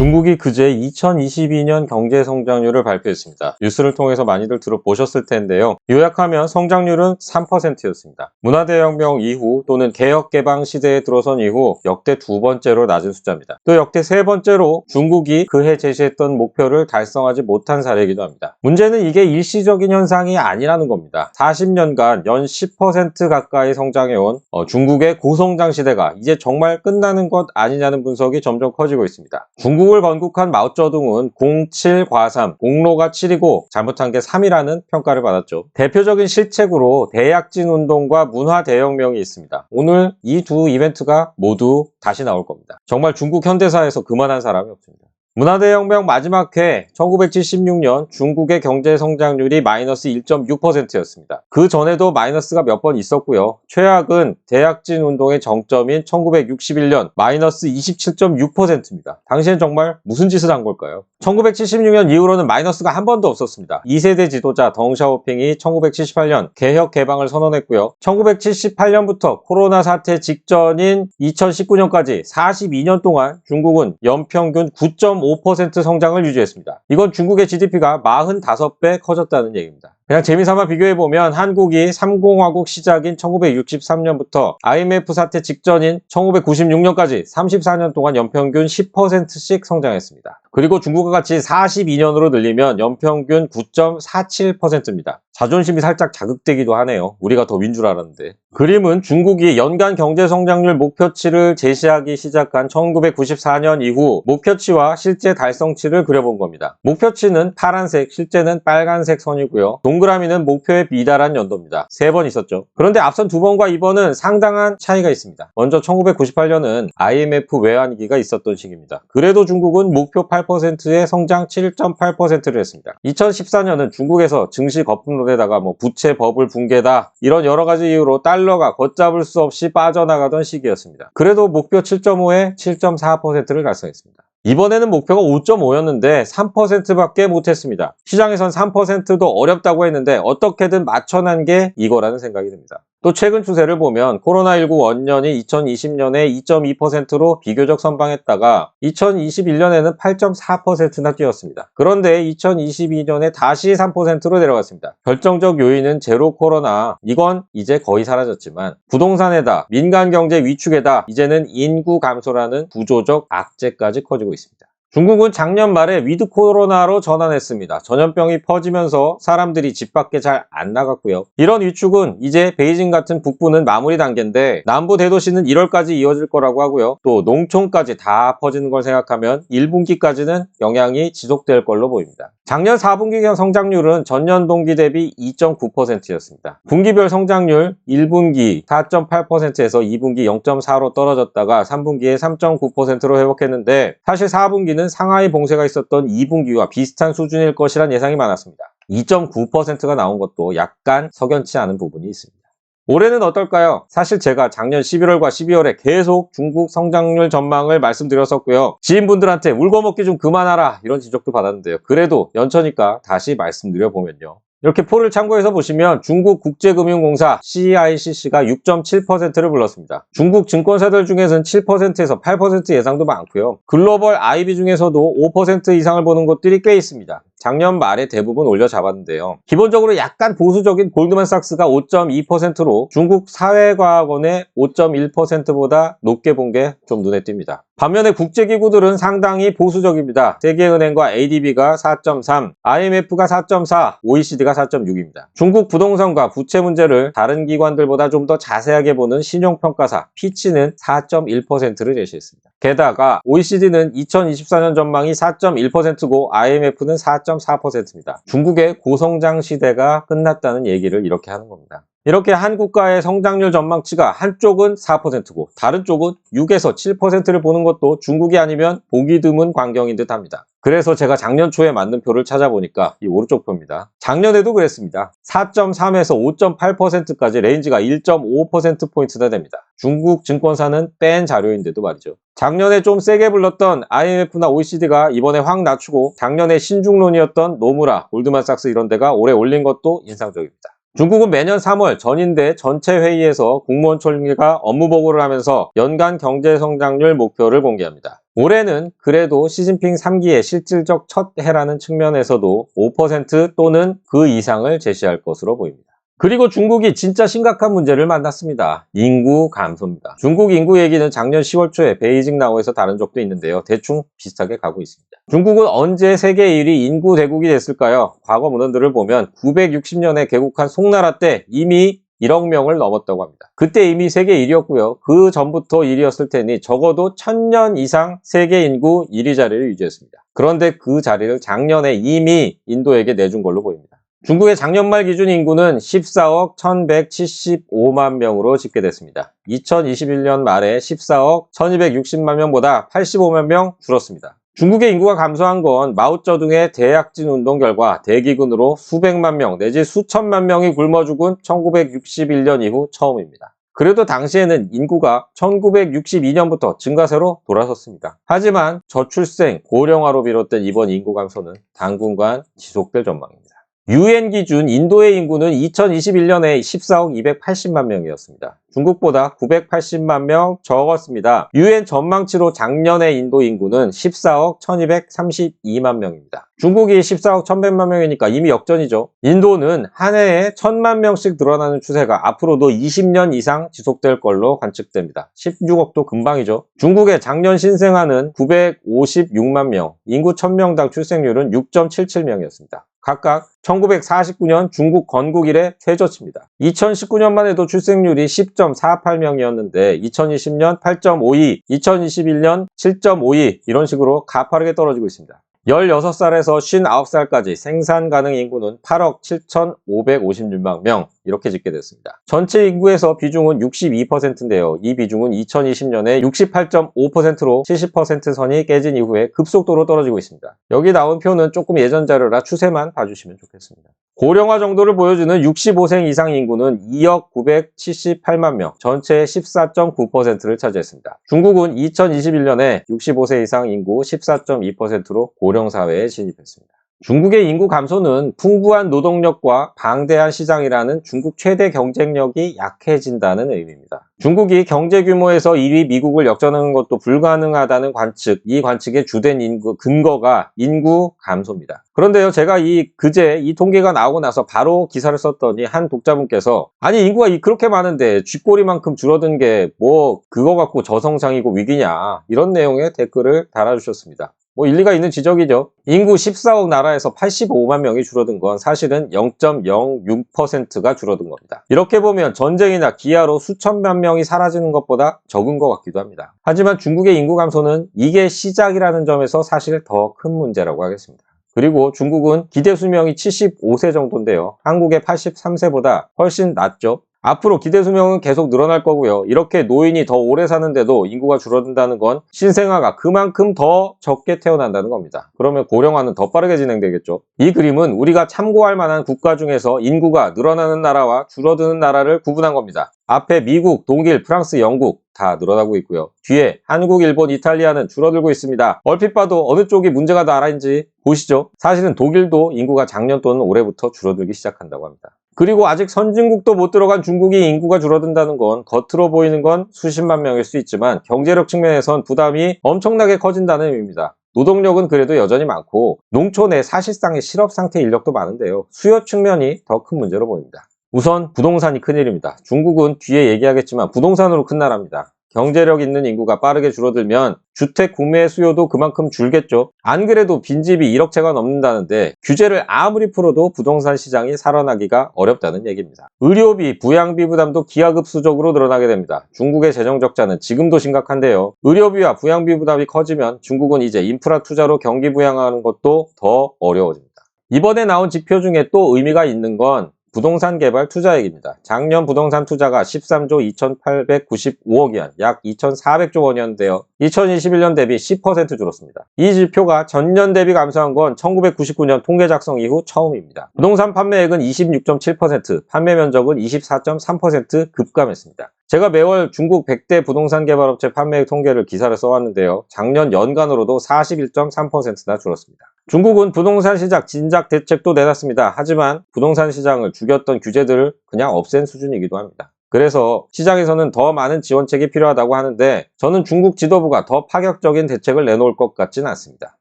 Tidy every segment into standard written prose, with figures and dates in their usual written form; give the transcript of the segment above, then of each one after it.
중국이 그제 2022년 경제 성장률을 발표했습니다. 뉴스를 통해서 많이들 들어보셨을 텐데요. 요약하면 성장률은 3%였습니다. 문화대혁명 이후 또는 개혁개방 시대에 들어선 이후 역대 두 번째로 낮은 숫자입니다. 또 역대 세 번째로 중국이 그해 제시했던 목표를 달성하지 못한 사례이기도 합니다. 문제는 이게 일시적인 현상이 아니라는 겁니다. 40년간 연 10% 가까이 성장해온 중국의 고성장 시대가 이제 정말 끝나는 것 아니냐는 분석이 점점 커지고 있습니다. 중국을 건국한 마오쩌둥은 07 과3, 공로가 7이고 잘못한 게 3이라는 평가를 받았죠. 대표적인 실책으로 대약진 운동과 문화대혁명이 있습니다. 오늘 이 두 이벤트가 모두 다시 나올 겁니다. 정말 중국 현대사에서 그만한 사람이 없습니다. 문화대혁명 마지막 해 1976년 중국의 경제 성장률이 마이너스 1.6%였습니다. 그 전에도 마이너스가 몇 번 있었고요. 최악은 대약진 운동의 정점인 1961년 마이너스 27.6%입니다. 당시엔 정말 무슨 짓을 한 걸까요? 1976년 이후로는 마이너스가 한 번도 없었습니다. 2세대 지도자 덩샤오핑이 1978년 개혁 개방을 선언했고요. 1978년부터 코로나 사태 직전인 2019년까지 42년 동안 중국은 연평균 9.5% 성장을 유지했습니다. 이건 중국의 GDP가 45배 커졌다는 얘기입니다. 그냥 재미삼아 비교해보면 한국이 3공화국 시작인 1963년부터 IMF 사태 직전인 1996년까지 34년 동안 연평균 10%씩 성장했습니다. 그리고 중국과 같이 42년으로 늘리면 연평균 9.47%입니다. 자존심이 살짝 자극되기도 하네요. 우리가 더 윈 줄 알았는데. 그림은 중국이 연간 경제 성장률 목표치를 제시하기 시작한 1994년 이후 목표치와 실제 달성치를 그려본 겁니다. 목표치는 파란색, 실제는 빨간색 선이고요. 동그라미는 목표에 미달한 연도입니다. 3번 있었죠. 그런데 앞선 2번과 이번은 상당한 차이가 있습니다. 먼저 1998년은 IMF 외환위기가 있었던 시기입니다. 그래도 중국은 목표 8%의 성장 7.8%를 했습니다. 2014년은 중국에서 증시 거품론에다가 부채 버블 붕괴다 이런 여러 가지 이유로 달러가 걷잡을 수 없이 빠져나가던 시기였습니다. 그래도 목표 7.5에 7.4%를 달성했습니다. 이번에는 목표가 5.5였는데 3%밖에 못했습니다. 시장에선 3%도 어렵다고 했는데 어떻게든 맞춰낸 게 이거라는 생각이 듭니다. 또 최근 추세를 보면 코로나19 원년이 2020년에 2.2%로 비교적 선방했다가 2021년에는 8.4%나 뛰었습니다. 그런데 2022년에 다시 3%로 내려갔습니다. 결정적 요인은 제로 코로나, 이건 이제 거의 사라졌지만 부동산에다 민간 경제 위축에다 이제는 인구 감소라는 구조적 악재까지 커지고 있습니다. 중국은 작년 말에 위드 코로나로 전환했습니다. 전염병이 퍼지면서 사람들이 집 밖에 잘 안 나갔고요. 이런 위축은 이제 베이징 같은 북부는 마무리 단계인데 남부 대도시는 1월까지 이어질 거라고 하고요. 또 농촌까지 다 퍼지는 걸 생각하면 1분기까지는 영향이 지속될 걸로 보입니다. 작년 4분기 성장률은 전년 동기 대비 2.9%였습니다. 분기별 성장률 1분기 4.8%에서 2분기 0.4로 떨어졌다가 3분기에 3.9%로 회복했는데 사실 4분기는 상하이 봉쇄가 있었던 2분기와 비슷한 수준일 것이란 예상이 많았습니다. 2.9%가 나온 것도 약간 석연치 않은 부분이 있습니다. 올해는 어떨까요? 사실 제가 작년 11월과 12월에 계속 중국 성장률 전망을 말씀드렸었고요. 지인분들한테 울거먹기 좀 그만하라 이런 지적도 받았는데요. 그래도 연초니까 다시 말씀드려보면요. 이렇게 표를 참고해서 보시면 중국 국제금융공사 CICC가 6.7%를 불렀습니다. 중국 증권사들 중에서는 7%에서 8% 예상도 많고요. 글로벌 IB 중에서도 5% 이상을 보는 곳들이 꽤 있습니다. 작년 말에 대부분 올려잡았는데요. 기본적으로 약간 보수적인 골드만삭스가 5.2%로 중국 사회과학원의 5.1%보다 높게 본 게 좀 눈에 띕니다. 반면에 국제기구들은 상당히 보수적입니다. 세계은행과 ADB가 4.3, IMF가 4.4, OECD가 4.6입니다. 중국 부동산과 부채 문제를 다른 기관들보다 좀 더 자세하게 보는 신용평가사 피치는 4.1%를 제시했습니다. 게다가 OECD는 2024년 전망이 4.1%고 IMF는 4.4%입니다. 중국의 고성장 시대가 끝났다는 얘기를 이렇게 하는 겁니다. 이렇게 한 국가의 성장률 전망치가 한쪽은 4%고 다른 쪽은 6에서 7%를 보는 것도 중국이 아니면 보기 드문 광경인 듯 합니다. 그래서 제가 작년 초에 맞는 표를 찾아보니까 이 오른쪽 표입니다. 작년에도 그랬습니다. 4.3에서 5.8%까지 레인지가 1.5%포인트나 됩니다. 중국 증권사는 뺀 자료인데도 말이죠. 작년에 좀 세게 불렀던 IMF나 OECD가 이번에 확 낮추고 작년에 신중론이었던 노무라, 골드만삭스 이런 데가 올해 올린 것도 인상적입니다. 중국은 매년 3월 전인대 전체 회의에서 국무원 총리가 업무 보고를 하면서 연간 경제 성장률 목표를 공개합니다. 올해는 그래도 시진핑 3기의 실질적 첫 해라는 측면에서도 5% 또는 그 이상을 제시할 것으로 보입니다. 그리고 중국이 진짜 심각한 문제를 만났습니다. 인구 감소입니다. 중국 인구 얘기는 작년 10월 초에 베이징 나우에서 다룬 적도 있는데요. 대충 비슷하게 가고 있습니다. 중국은 언제 세계 1위 인구 대국이 됐을까요? 과거 문헌들을 보면 960년에 개국한 송나라 때 이미 1억 명을 넘었다고 합니다. 그때 이미 세계 1위였고요. 그 전부터 1위였을 테니 적어도 1000년 이상 세계 인구 1위 자리를 유지했습니다. 그런데 그 자리를 작년에 이미 인도에게 내준 걸로 보입니다. 중국의 작년 말 기준 인구는 14억 1175만 명으로 집계됐습니다. 2021년 말에 14억 1260만 명보다 85만 명 줄었습니다. 중국의 인구가 감소한 건 마오쩌둥의 대약진 운동 결과 대기근으로 수백만 명 내지 수천만 명이 굶어 죽은 1961년 이후 처음입니다. 그래도 당시에는 인구가 1962년부터 증가세로 돌아섰습니다. 하지만 저출생, 고령화로 비롯된 이번 인구 감소는 당분간 지속될 전망입니다. UN 기준 인도의 인구는 2021년에 14억 280만 명이었습니다. 중국보다 980만 명 적었습니다. UN 전망치로 작년의 인도 인구는 14억 1232만 명입니다. 중국이 14억 1100만 명이니까 이미 역전이죠. 인도는 한 해에 1000만 명씩 늘어나는 추세가 앞으로도 20년 이상 지속될 걸로 관측됩니다. 16억도 금방이죠. 중국의 작년 신생아는 956만 명, 인구 1000명당 출생률은 6.77명이었습니다. 각각 1949년 중국 건국 이래 최저치입니다. 2019년만 해도 출생률이 10.48명이었는데 2020년 8.52, 2021년 7.52 이런 식으로 가파르게 떨어지고 있습니다. 16살에서 59살까지 생산 가능 인구는 8억 7,556만 명 이렇게 집계됐습니다. 전체 인구에서 비중은 62%인데요. 이 비중은 2020년에 68.5%로 70% 선이 깨진 이후에 급속도로 떨어지고 있습니다. 여기 나온 표는 조금 예전 자료라 추세만 봐주시면 좋겠습니다. 고령화 정도를 보여주는 65세 이상 인구는 2억 978만 명, 전체의 14.9%를 차지했습니다. 중국은 2021년에 65세 이상 인구 14.2%로 고령사회에 진입했습니다. 중국의 인구 감소는 풍부한 노동력과 방대한 시장이라는 중국 최대 경쟁력이 약해진다는 의미입니다. 중국이 경제 규모에서 1위 미국을 역전하는 것도 불가능하다는 관측, 이 관측의 주된 근거가 인구 감소입니다. 그런데요, 제가 그제 이 통계가 나오고 나서 바로 기사를 썼더니 한 독자분께서 아니 인구가 그렇게 많은데 쥐꼬리만큼 줄어든 게 뭐 그거 갖고 저성장이고 위기냐 이런 내용의 댓글을 달아주셨습니다. 일리가 있는 지적이죠. 인구 14억 나라에서 85만 명이 줄어든 건 사실은 0.06%가 줄어든 겁니다. 이렇게 보면 전쟁이나 기아로 수천만 명이 사라지는 것보다 적은 것 같기도 합니다. 하지만 중국의 인구 감소는 이게 시작이라는 점에서 사실 더 큰 문제라고 하겠습니다. 그리고 중국은 기대 수명이 75세 정도인데요. 한국의 83세보다 훨씬 낮죠. 앞으로 기대 수명은 계속 늘어날 거고요. 이렇게 노인이 더 오래 사는데도 인구가 줄어든다는 건 신생아가 그만큼 더 적게 태어난다는 겁니다. 그러면 고령화는 더 빠르게 진행되겠죠. 이 그림은 우리가 참고할 만한 국가 중에서 인구가 늘어나는 나라와 줄어드는 나라를 구분한 겁니다. 앞에 미국, 독일, 프랑스, 영국 다 늘어나고 있고요. 뒤에 한국, 일본, 이탈리아는 줄어들고 있습니다. 얼핏 봐도 어느 쪽이 문제가 나라인지 보시죠. 사실은 독일도 인구가 작년 또는 올해부터 줄어들기 시작한다고 합니다. 그리고 아직 선진국도 못 들어간 중국이 인구가 줄어든다는 건 겉으로 보이는 건 수십만 명일 수 있지만 경제력 측면에선 부담이 엄청나게 커진다는 의미입니다. 노동력은 그래도 여전히 많고 농촌에 사실상의 실업 상태 인력도 많은데요. 수요 측면이 더 큰 문제로 보입니다. 우선 부동산이 큰일입니다. 중국은 뒤에 얘기하겠지만 부동산으로 큰 나라입니다. 경제력 있는 인구가 빠르게 줄어들면 주택 구매 수요도 그만큼 줄겠죠. 안 그래도 빈집이 1억 채가 넘는다는데 규제를 아무리 풀어도 부동산 시장이 살아나기가 어렵다는 얘기입니다. 의료비, 부양비 부담도 기하급수적으로 늘어나게 됩니다. 중국의 재정 적자는 지금도 심각한데요. 의료비와 부양비 부담이 커지면 중국은 이제 인프라 투자로 경기 부양하는 것도 더 어려워집니다. 이번에 나온 지표 중에 또 의미가 있는 건 부동산 개발 투자액입니다. 작년 부동산 투자가 13조 2895억 원, 약 2400조 원이었는데요. 2021년 대비 10% 줄었습니다. 이 지표가 전년 대비 감소한 건 1999년 통계 작성 이후 처음입니다. 부동산 판매액은 26.7%, 판매 면적은 24.3% 급감했습니다. 제가 매월 중국 100대 부동산 개발업체 판매액 통계를 기사를 써왔는데요. 작년 연간으로도 41.3%나 줄었습니다. 중국은 부동산 시장 진작 대책도 내놨습니다. 하지만 부동산 시장을 죽였던 규제들을 그냥 없앤 수준이기도 합니다. 그래서 시장에서는 더 많은 지원책이 필요하다고 하는데 저는 중국 지도부가 더 파격적인 대책을 내놓을 것 같지는 않습니다.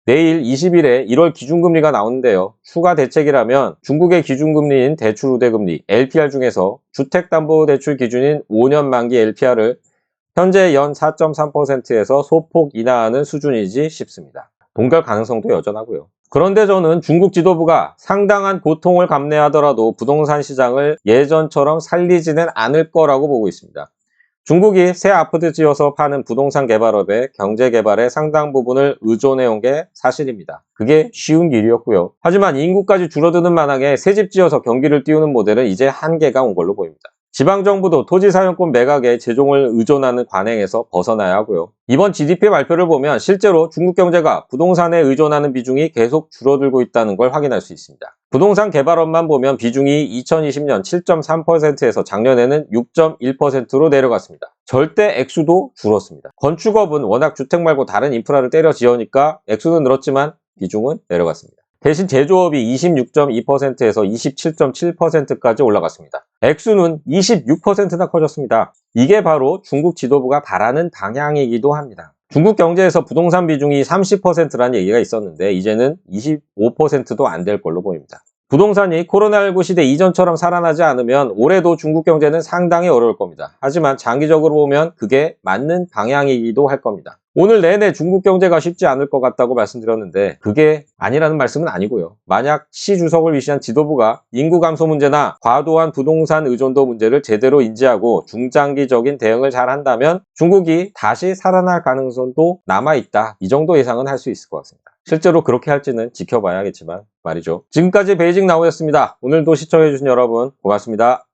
내일 20일에 1월 기준금리가 나오는데요. 추가 대책이라면 중국의 기준금리인 대출우대금리 LPR 중에서 주택담보대출 기준인 5년 만기 LPR을 현재 연 4.3%에서 소폭 인하하는 수준이지 싶습니다. 동결 가능성도 여전하고요. 그런데 저는 중국 지도부가 상당한 고통을 감내하더라도 부동산 시장을 예전처럼 살리지는 않을 거라고 보고 있습니다. 중국이 새 아파트 지어서 파는 부동산 개발업의 경제 개발의 상당 부분을 의존해온 게 사실입니다. 그게 쉬운 일이었고요. 하지만 인구까지 줄어드는 만하게 새 집 지어서 경기를 띄우는 모델은 이제 한계가 온 걸로 보입니다. 지방정부도 토지 사용권 매각에 재종을 의존하는 관행에서 벗어나야 하고요. 이번 GDP 발표를 보면 실제로 중국 경제가 부동산에 의존하는 비중이 계속 줄어들고 있다는 걸 확인할 수 있습니다. 부동산 개발업만 보면 비중이 2020년 7.3%에서 작년에는 6.1%로 내려갔습니다. 절대 액수도 줄었습니다. 건축업은 워낙 주택 말고 다른 인프라를 때려 지으니까 액수는 늘었지만 비중은 내려갔습니다. 대신 제조업이 26.2%에서 27.7%까지 올라갔습니다. 액수는 26%나 커졌습니다. 이게 바로 중국 지도부가 바라는 방향이기도 합니다. 중국 경제에서 부동산 비중이 30%라는 얘기가 있었는데 이제는 25%도 안 될 걸로 보입니다. 부동산이 코로나19 시대 이전처럼 살아나지 않으면 올해도 중국 경제는 상당히 어려울 겁니다. 하지만 장기적으로 보면 그게 맞는 방향이기도 할 겁니다. 오늘 내내 중국 경제가 쉽지 않을 것 같다고 말씀드렸는데 그게 아니라는 말씀은 아니고요. 만약 시 주석을 위시한 지도부가 인구 감소 문제나 과도한 부동산 의존도 문제를 제대로 인지하고 중장기적인 대응을 잘 한다면 중국이 다시 살아날 가능성도 남아있다. 이 정도 예상은 할 수 있을 것 같습니다. 실제로 그렇게 할지는 지켜봐야겠지만 말이죠. 지금까지 베이징 나우였습니다. 오늘도 시청해주신 여러분 고맙습니다.